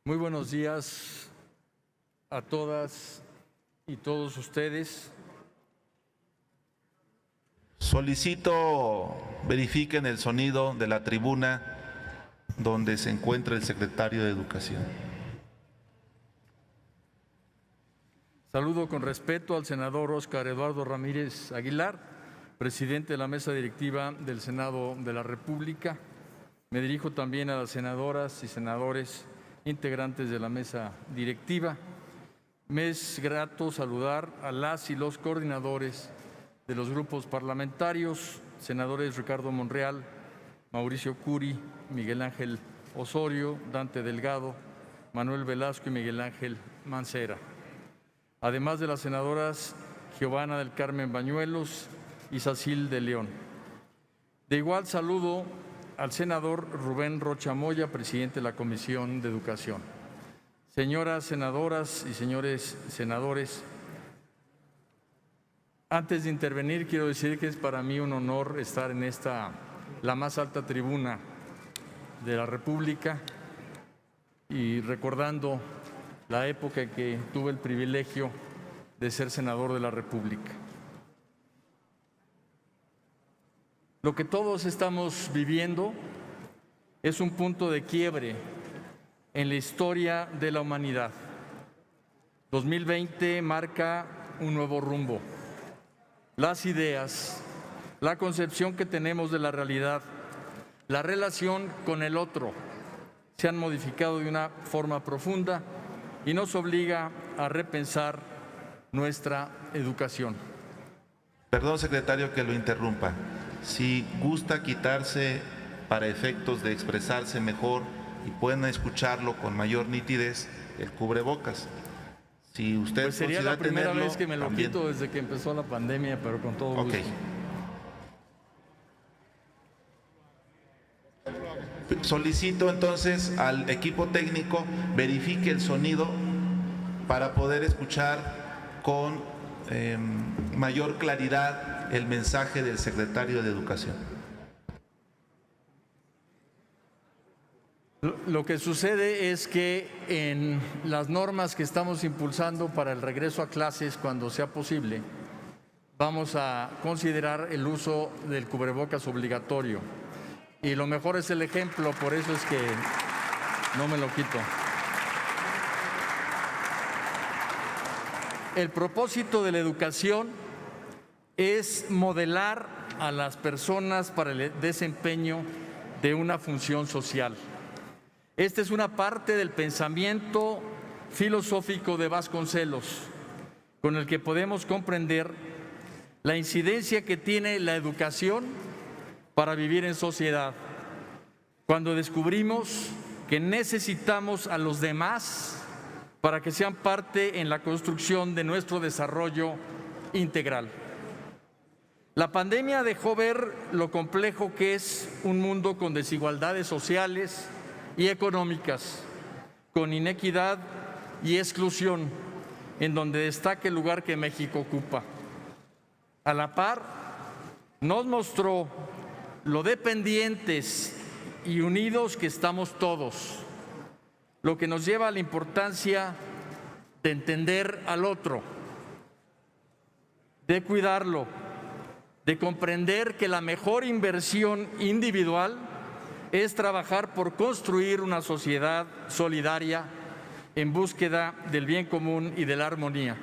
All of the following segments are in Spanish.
Muy buenos días a todas y todos ustedes. Solicito verifiquen el sonido de la tribuna donde se encuentra el secretario de Educación. Saludo con respeto al senador Óscar Eduardo Ramírez Aguilar, presidente de la mesa directiva del Senado de la República. Me dirijo también a las senadoras y senadores integrantes de la mesa directiva. Me es grato saludar a las y los coordinadores de los grupos parlamentarios, senadores Ricardo Monreal, Mauricio Curi, Miguel Ángel Osorio, Dante Delgado, Manuel Velasco y Miguel Ángel Mancera, además de las senadoras Giovanna del Carmen Bañuelos y Sacil de León. De igual saludo al senador Rubén Rocha Moya, presidente de la Comisión de Educación. Señoras senadoras y señores senadores, antes de intervenir quiero decir que es para mí un honor estar en la más alta tribuna de la República y recordando la época en que tuve el privilegio de ser senador de la República. Lo que todos estamos viviendo es un punto de quiebre en la historia de la humanidad. 2020 marca un nuevo rumbo. Las ideas, la concepción que tenemos de la realidad, la relación con el otro, se han modificado de una forma profunda y nos obliga a repensar nuestra educación. Perdón, secretario, que lo interrumpa. Si gusta quitarse para efectos de expresarse mejor y pueden escucharlo con mayor nitidez, el cubrebocas. Si usted pues sería la primera tenerlo, vez que me lo también quito desde que empezó la pandemia, pero con todo gusto. Solicito entonces al equipo técnico verifique el sonido para poder escuchar con mayor claridad el mensaje del secretario de Educación. Lo que sucede es que en las normas que estamos impulsando para el regreso a clases cuando sea posible, vamos a considerar el uso del cubrebocas obligatorio. Y lo mejor es el ejemplo, por eso es que no me lo quito. El propósito de la educación es modelar a las personas para el desempeño de una función social. Esta es una parte del pensamiento filosófico de Vasconcelos, con el que podemos comprender la incidencia que tiene la educación para vivir en sociedad. Cuando descubrimos que necesitamos a los demás para que sean parte en la construcción de nuestro desarrollo integral. La pandemia dejó ver lo complejo que es un mundo con desigualdades sociales y económicas, con inequidad y exclusión, en donde destaca el lugar que México ocupa. A la par, nos mostró lo dependientes y unidos que estamos todos, lo que nos lleva a la importancia de entender al otro, de cuidarlo, de comprender que la mejor inversión individual es trabajar por construir una sociedad solidaria en búsqueda del bien común y de la armonía.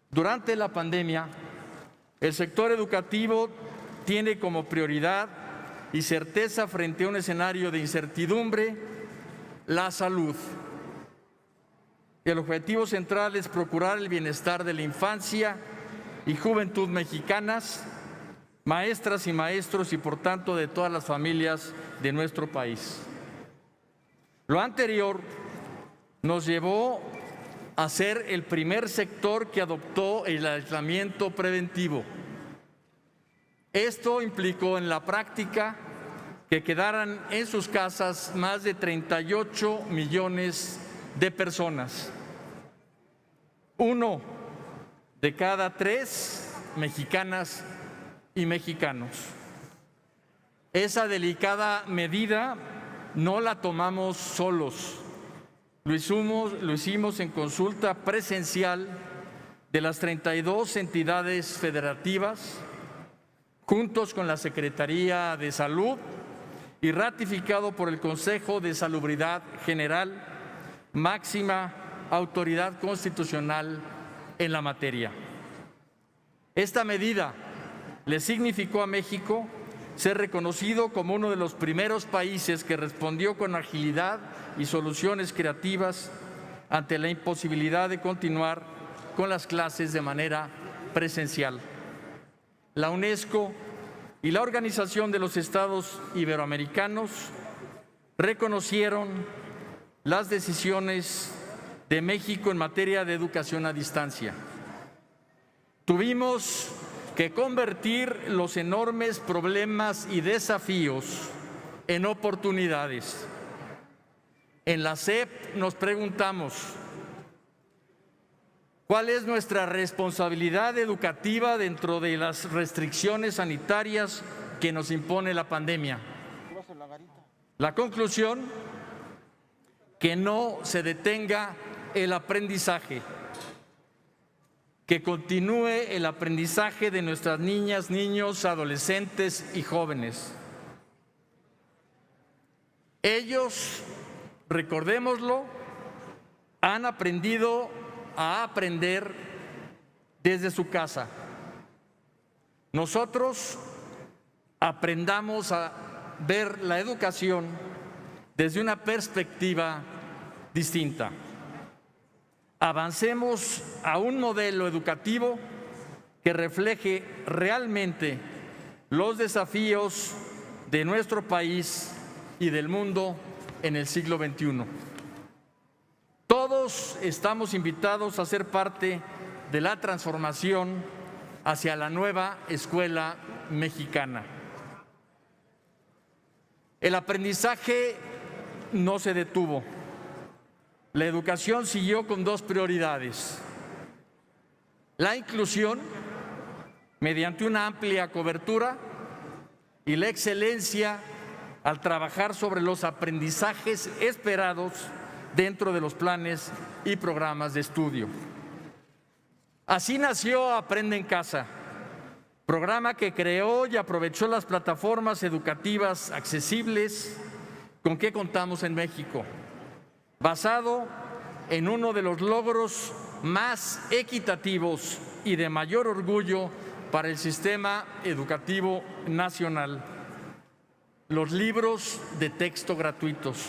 Durante la pandemia, el sector educativo tiene como prioridad y certeza frente a un escenario de incertidumbre la salud. El objetivo central es procurar el bienestar de la infancia y juventud mexicanas, maestras y maestros y por tanto de todas las familias de nuestro país. Lo anterior nos llevó a ser el primer sector que adoptó el aislamiento preventivo. Esto implicó en la práctica que quedaran en sus casas más de 38 millones de personas. 1 de cada 3 mexicanas y mexicanos. Esa delicada medida no la tomamos solos. Lo hicimos en consulta presencial de las 32 entidades federativas, juntos con la Secretaría de Salud y ratificado por el Consejo de Salubridad General, máxima autoridad constitucional en la materia. Esta medida le significó a México ser reconocido como uno de los primeros países que respondió con agilidad y soluciones creativas ante la imposibilidad de continuar con las clases de manera presencial. La UNESCO y la Organización de los Estados Iberoamericanos reconocieron las decisiones de México en materia de educación a distancia. Tuvimos que convertir los enormes problemas y desafíos en oportunidades. En la SEP nos preguntamos, ¿cuál es nuestra responsabilidad educativa dentro de las restricciones sanitarias que nos impone la pandemia? La conclusión, que no se detenga el aprendizaje, que continúe el aprendizaje de nuestras niñas, niños, adolescentes y jóvenes. Ellos, recordémoslo, han aprendido a aprender desde su casa. Nosotros aprendamos a ver la educación desde una perspectiva distinta. Avancemos a un modelo educativo que refleje realmente los desafíos de nuestro país y del mundo en el siglo XXI. Todos estamos invitados a ser parte de la transformación hacia la nueva escuela mexicana. El aprendizaje no se detuvo. La educación siguió con dos prioridades: la inclusión mediante una amplia cobertura y la excelencia al trabajar sobre los aprendizajes esperados dentro de los planes y programas de estudio. Así nació Aprende en Casa, programa que creó y aprovechó las plataformas educativas accesibles con que contamos en México, basado en uno de los logros más equitativos y de mayor orgullo para el sistema educativo nacional: los libros de texto gratuitos.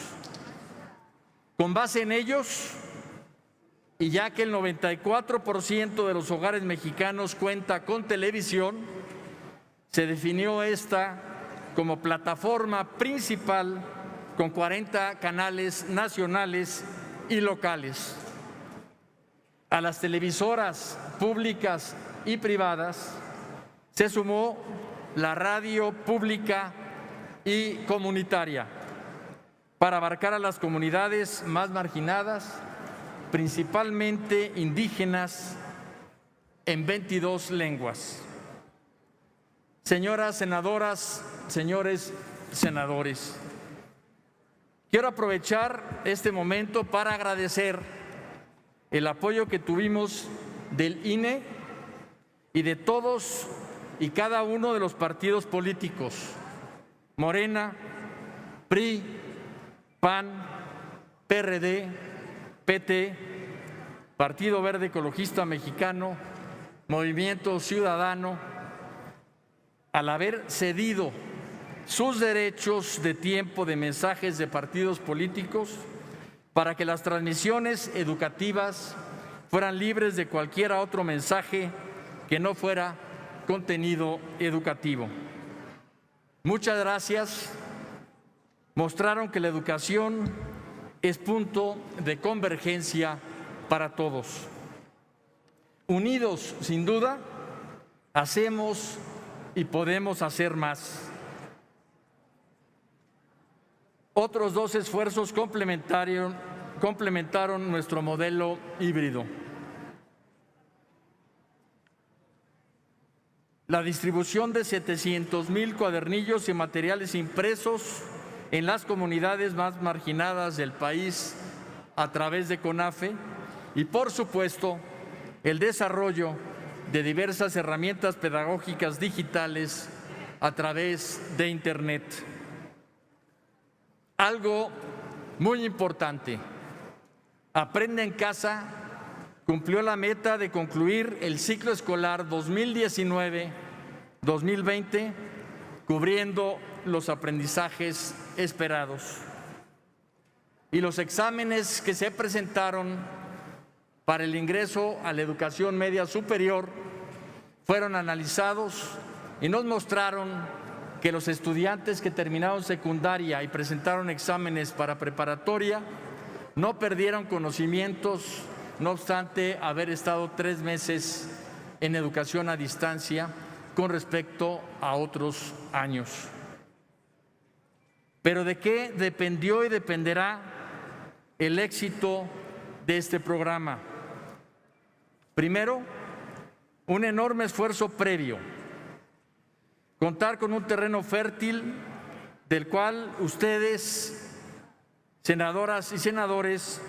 Con base en ellos, y ya que el 94% de los hogares mexicanos cuenta con televisión, se definió esta como plataforma principal con 40 canales nacionales y locales. A las televisoras públicas y privadas se sumó la radio pública y comunitaria para abarcar a las comunidades más marginadas, principalmente indígenas, en 22 lenguas. Señoras senadoras, señores senadores, quiero aprovechar este momento para agradecer el apoyo que tuvimos del INE y de todos y cada uno de los partidos políticos: Morena, PRI, PAN, PRD, PT, Partido Verde Ecologista Mexicano, Movimiento Ciudadano, al haber cedido sus derechos de tiempo de mensajes de partidos políticos para que las transmisiones educativas fueran libres de cualquier otro mensaje que no fuera contenido educativo. Muchas gracias. Mostraron que la educación es punto de convergencia para todos. Unidos, sin duda, hacemos y podemos hacer más. Otros dos esfuerzos complementaron nuestro modelo híbrido: la distribución de 700,000 cuadernillos y materiales impresos en las comunidades más marginadas del país a través de CONAFE y, por supuesto, el desarrollo de diversas herramientas pedagógicas digitales a través de Internet. Algo muy importante, Aprende en Casa cumplió la meta de concluir el ciclo escolar 2019-2020 cubriendo los aprendizajes esperados. Y los exámenes que se presentaron para el ingreso a la educación media superior fueron analizados y nos mostraron que los estudiantes que terminaron secundaria y presentaron exámenes para preparatoria no perdieron conocimientos, no obstante haber estado 3 meses en educación a distancia con respecto a otros años. Pero ¿de qué dependió y dependerá el éxito de este programa? Primero, un enorme esfuerzo previo. Contar con un terreno fértil del cual ustedes, senadoras y senadores,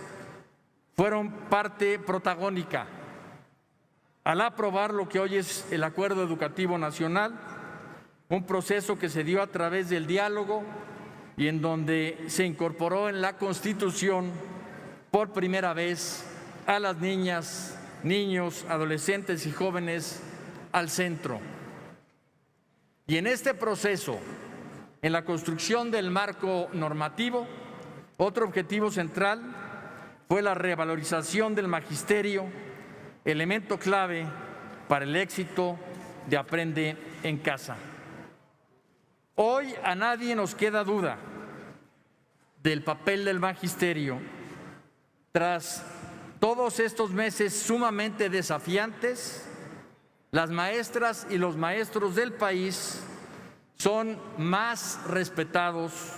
fueron parte protagónica al aprobar lo que hoy es el Acuerdo Educativo Nacional, un proceso que se dio a través del diálogo y en donde se incorporó en la Constitución por primera vez a las niñas, niños, adolescentes y jóvenes al centro. Y en este proceso, en la construcción del marco normativo, otro objetivo central fue la revalorización del magisterio, elemento clave para el éxito de Aprende en Casa. Hoy a nadie nos queda duda del papel del magisterio tras todos estos meses sumamente desafiantes. Las maestras y los maestros del país son más respetados,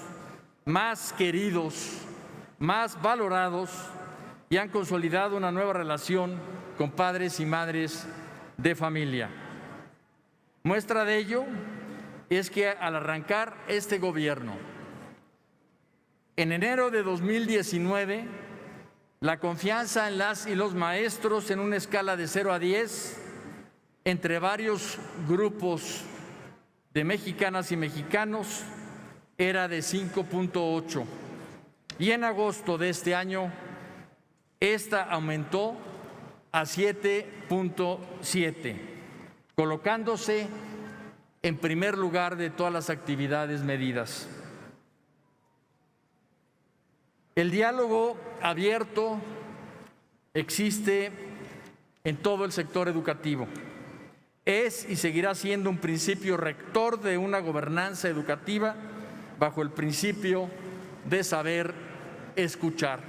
más queridos, más valorados y han consolidado una nueva relación con padres y madres de familia. Muestra de ello es que al arrancar este gobierno, en enero de 2019, la confianza en las y los maestros en una escala de 0 a 10 entre varios grupos de mexicanas y mexicanos era de 5.8 y en agosto de este año esta aumentó a 7.7, colocándose en primer lugar de todas las actividades medidas. El diálogo abierto existe en todo el sector educativo. Es y seguirá siendo un principio rector de una gobernanza educativa bajo el principio de saber escuchar.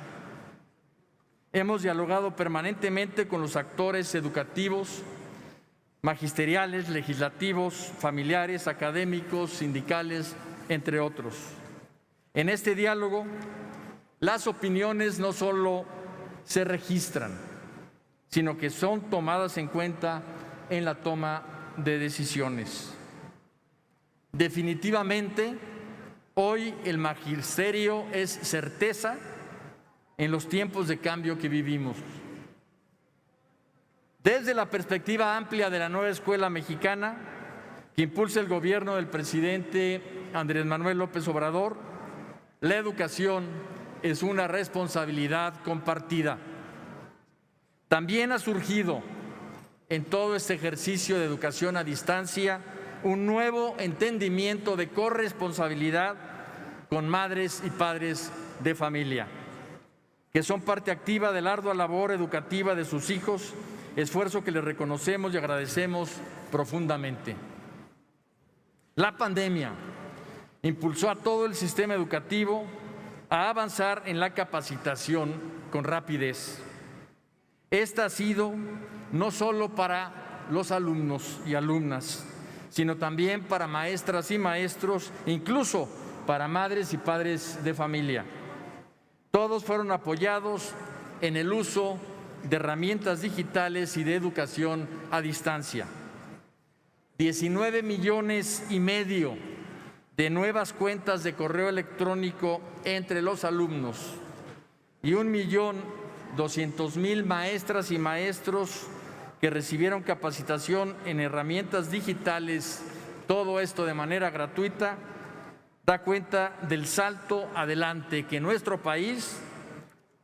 Hemos dialogado permanentemente con los actores educativos, magisteriales, legislativos, familiares, académicos, sindicales, entre otros. En este diálogo, las opiniones no solo se registran, sino que son tomadas en cuenta en la toma de decisiones. Definitivamente, hoy el magisterio es certeza en los tiempos de cambio que vivimos. Desde la perspectiva amplia de la nueva escuela mexicana que impulsa el gobierno del presidente Andrés Manuel López Obrador, la educación es una responsabilidad compartida. También ha surgido en todo este ejercicio de educación a distancia un nuevo entendimiento de corresponsabilidad con madres y padres de familia, que son parte activa de la ardua labor educativa de sus hijos, esfuerzo que les reconocemos y agradecemos profundamente. La pandemia impulsó a todo el sistema educativo a avanzar en la capacitación con rapidez. Esta ha sido no solo para los alumnos y alumnas, sino también para maestras y maestros, incluso para madres y padres de familia. Todos fueron apoyados en el uso de herramientas digitales y de educación a distancia. 19,5 millones de nuevas cuentas de correo electrónico entre los alumnos, y 1.200.000 maestras y maestros que recibieron capacitación en herramientas digitales, todo esto de manera gratuita, da cuenta del salto adelante que nuestro país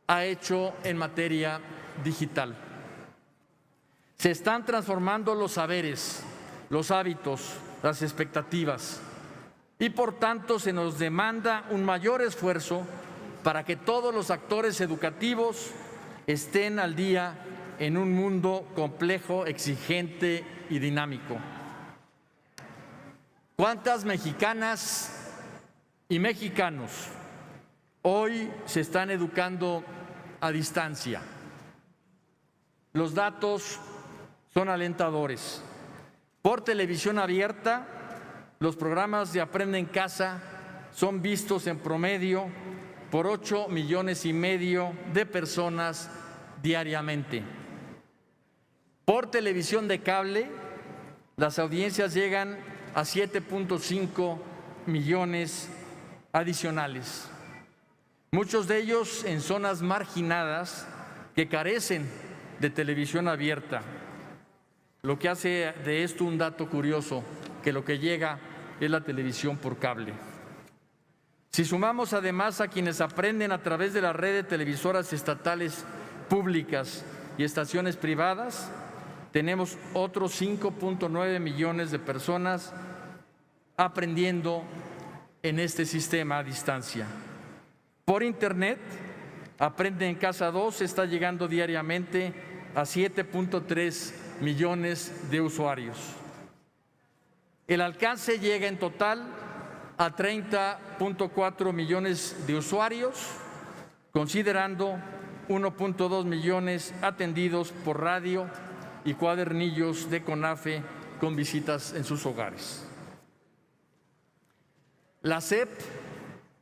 ha hecho en materia digital. Se están transformando los saberes, los hábitos, las expectativas y por tanto se nos demanda un mayor esfuerzo para que todos los actores educativos estén al día en un mundo complejo, exigente y dinámico. ¿Cuántas mexicanas y mexicanos hoy se están educando a distancia? Los datos son alentadores. Por televisión abierta, los programas de Aprende en Casa son vistos en promedio por 8,5 millones de personas diariamente. Por televisión de cable, las audiencias llegan a 7,5 millones adicionales, muchos de ellos en zonas marginadas que carecen de televisión abierta, lo que hace de esto un dato curioso, que lo que llega es la televisión por cable. Si sumamos además a quienes aprenden a través de la red de televisoras estatales públicas y estaciones privadas, tenemos otros 5,9 millones de personas aprendiendo en este sistema a distancia. Por Internet, Aprende en Casa 2 está llegando diariamente a 7,3 millones de usuarios. El alcance llega en total a 30,4 millones de usuarios, considerando 1,2 millones atendidos por radio y cuadernillos de CONAFE con visitas en sus hogares. La SEP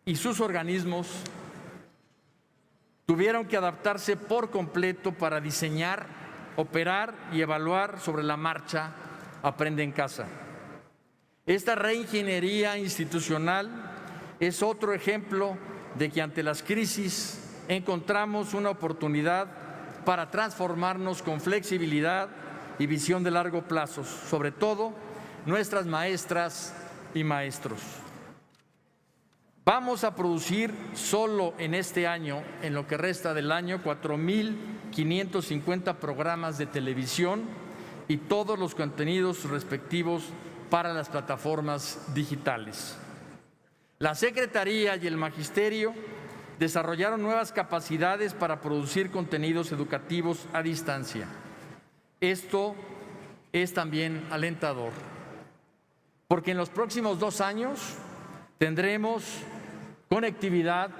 y sus organismos tuvieron que adaptarse por completo para diseñar, operar y evaluar sobre la marcha Aprende en Casa. Esta reingeniería institucional es otro ejemplo de que ante las crisis encontramos una oportunidad para transformarnos con flexibilidad y visión de largo plazo, sobre todo nuestras maestras y maestros. Vamos a producir solo en este año, en lo que resta del año, 4,550 programas de televisión y todos los contenidos respectivos para las plataformas digitales. La Secretaría y el Magisterio desarrollaron nuevas capacidades para producir contenidos educativos a distancia. Esto es también alentador, porque en los próximos 2 años tendremos conectividad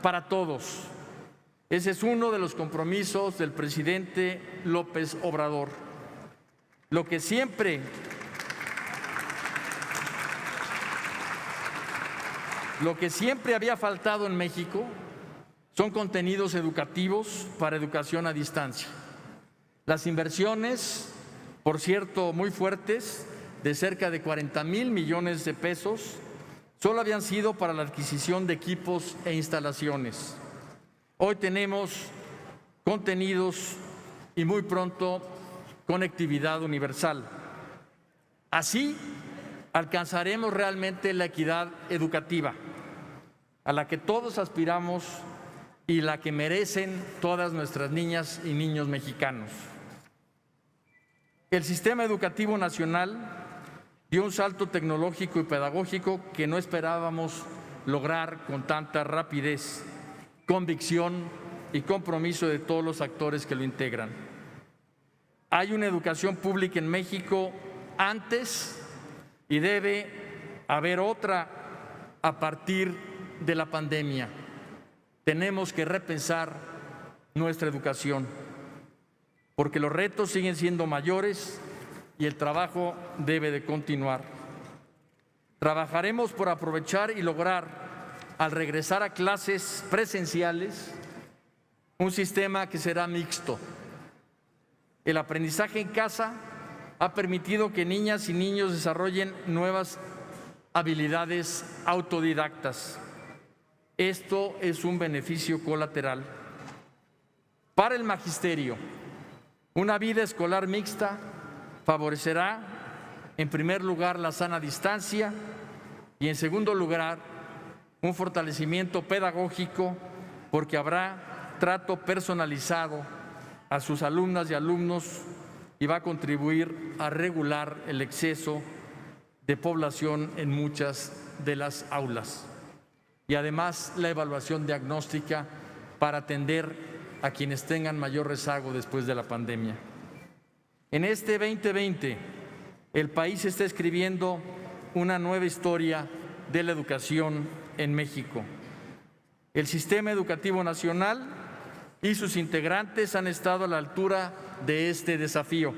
para todos. Ese es uno de los compromisos del presidente López Obrador. Lo que siempre había faltado en México son contenidos educativos para educación a distancia. Las inversiones, por cierto, muy fuertes, de cerca de 40,000 millones de pesos, solo habían sido para la adquisición de equipos e instalaciones. Hoy tenemos contenidos y muy pronto conectividad universal. Así alcanzaremos realmente la equidad educativa a la que todos aspiramos y la que merecen todas nuestras niñas y niños mexicanos. El sistema educativo nacional dio un salto tecnológico y pedagógico que no esperábamos lograr con tanta rapidez, convicción y compromiso de todos los actores que lo integran. Hay una educación pública en México antes y debe haber otra a partir de la pandemia. Tenemos que repensar nuestra educación, porque los retos siguen siendo mayores y el trabajo debe de continuar. Trabajaremos por aprovechar y lograr, al regresar a clases presenciales, un sistema que será mixto. El aprendizaje en casa ha permitido que niñas y niños desarrollen nuevas habilidades autodidactas. Esto es un beneficio colateral. Para el magisterio, una vida escolar mixta favorecerá, en primer lugar, la sana distancia y, en segundo lugar, un fortalecimiento pedagógico, porque habrá trato personalizado a sus alumnas y alumnos y va a contribuir a regular el exceso de población en muchas de las aulas. Y además la evaluación diagnóstica para atender a quienes tengan mayor rezago después de la pandemia. En este 2020, el país está escribiendo una nueva historia de la educación en México. El sistema educativo nacional y sus integrantes han estado a la altura de este desafío.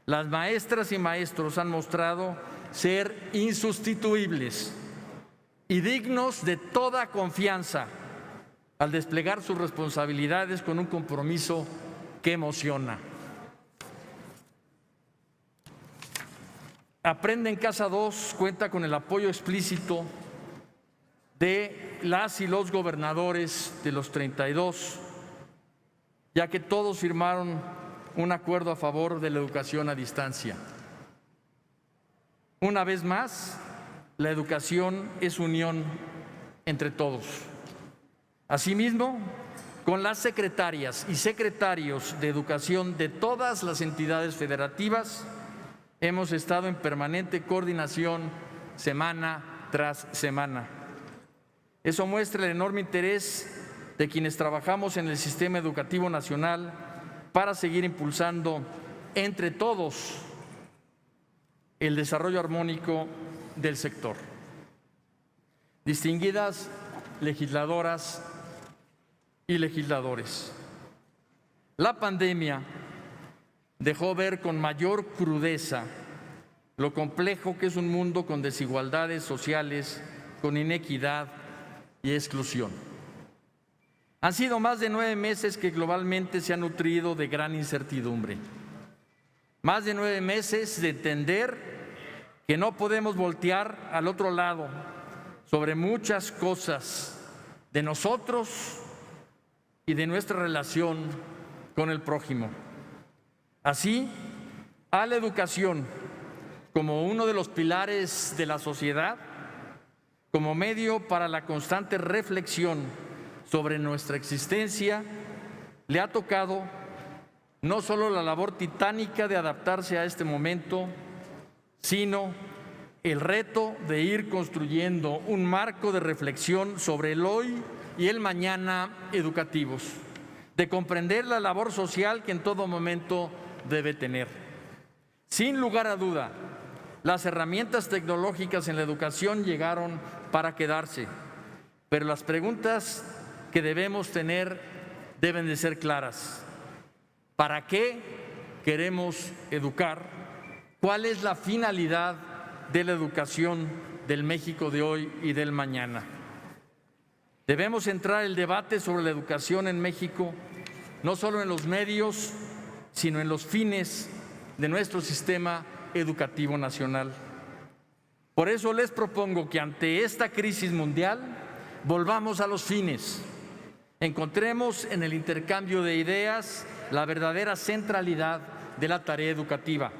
Las maestras y maestros han mostrado ser insustituibles y dignos de toda confianza al desplegar sus responsabilidades con un compromiso que emociona. Aprende en Casa 2 cuenta con el apoyo explícito de las y los gobernadores de los 32, ya que todos firmaron un acuerdo a favor de la educación a distancia. Una vez más, la educación es unión entre todos. Asimismo, con las secretarias y secretarios de educación de todas las entidades federativas, hemos estado en permanente coordinación semana tras semana. Eso muestra el enorme interés de quienes trabajamos en el sistema educativo nacional para seguir impulsando entre todos el desarrollo armónico del sector. Distinguidas legisladoras y legisladores, la pandemia dejó ver con mayor crudeza lo complejo que es un mundo con desigualdades sociales, con inequidad y exclusión. Han sido más de 9 meses que globalmente se ha nutrido de gran incertidumbre. Más de 9 meses de entender que no podemos voltear al otro lado sobre muchas cosas de nosotros y de nuestra relación con el prójimo. Así, a la educación como uno de los pilares de la sociedad, como medio para la constante reflexión sobre nuestra existencia, le ha tocado no solo la labor titánica de adaptarse a este momento, sino el reto de ir construyendo un marco de reflexión sobre el hoy y el mañana educativos, de comprender la labor social que en todo momento debe tener. Sin lugar a duda, las herramientas tecnológicas en la educación llegaron para quedarse, pero las preguntas que debemos tener deben de ser claras. ¿Para qué queremos educar? ¿Cuál es la finalidad de la educación del México de hoy y del mañana? Debemos centrar el debate sobre la educación en México no solo en los medios, sino en los fines de nuestro sistema educativo nacional. Por eso les propongo que ante esta crisis mundial volvamos a los fines. Encontremos en el intercambio de ideas la verdadera centralidad de la tarea educativa.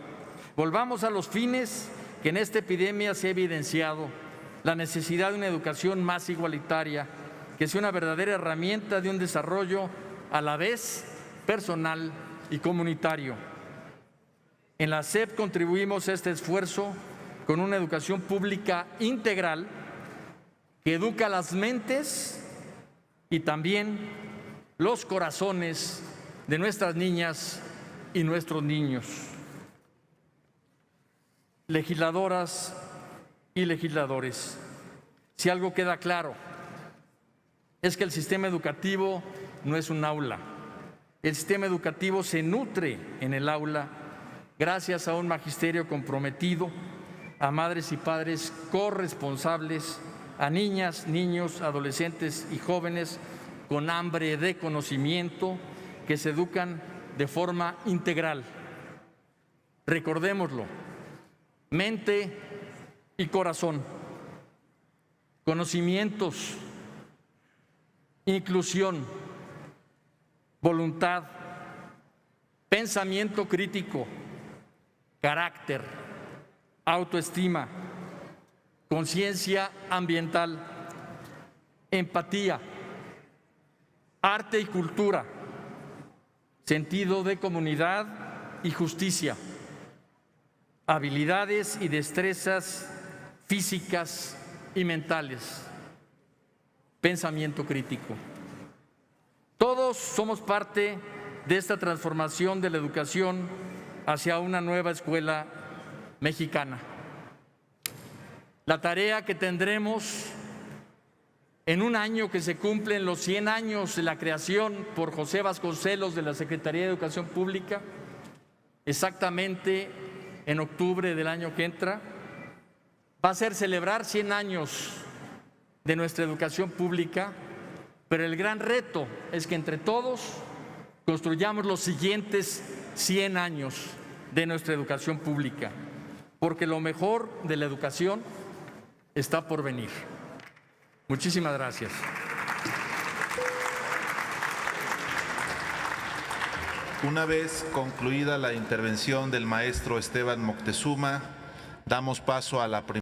Volvamos a los fines que en esta epidemia se ha evidenciado: la necesidad de una educación más igualitaria, que sea una verdadera herramienta de un desarrollo a la vez personal y comunitario. En la SEP contribuimos a este esfuerzo con una educación pública integral que educa las mentes y también los corazones de nuestras niñas y nuestros niños. Legisladoras y legisladores, si algo queda claro, es que el sistema educativo no es un aula. El sistema educativo se nutre en el aula gracias a un magisterio comprometido, a madres y padres corresponsables, a niñas, niños, adolescentes y jóvenes con hambre de conocimiento que se educan de forma integral. Recordémoslo: mente y corazón, conocimientos, inclusión, voluntad, pensamiento crítico, carácter, autoestima, conciencia ambiental, empatía, arte y cultura, sentido de comunidad y justicia, habilidades y destrezas físicas y mentales, pensamiento crítico. Todos somos parte de esta transformación de la educación hacia una nueva escuela mexicana. La tarea que tendremos en un año que se cumplen los 100 años de la creación por José Vasconcelos de la Secretaría de Educación Pública, exactamente en octubre del año que entra, va a ser celebrar 100 años de nuestra educación pública, pero el gran reto es que entre todos construyamos los siguientes 100 años de nuestra educación pública, porque lo mejor de la educación está por venir. Muchísimas gracias. Una vez concluida la intervención del maestro Esteban Moctezuma, damos paso a la primera.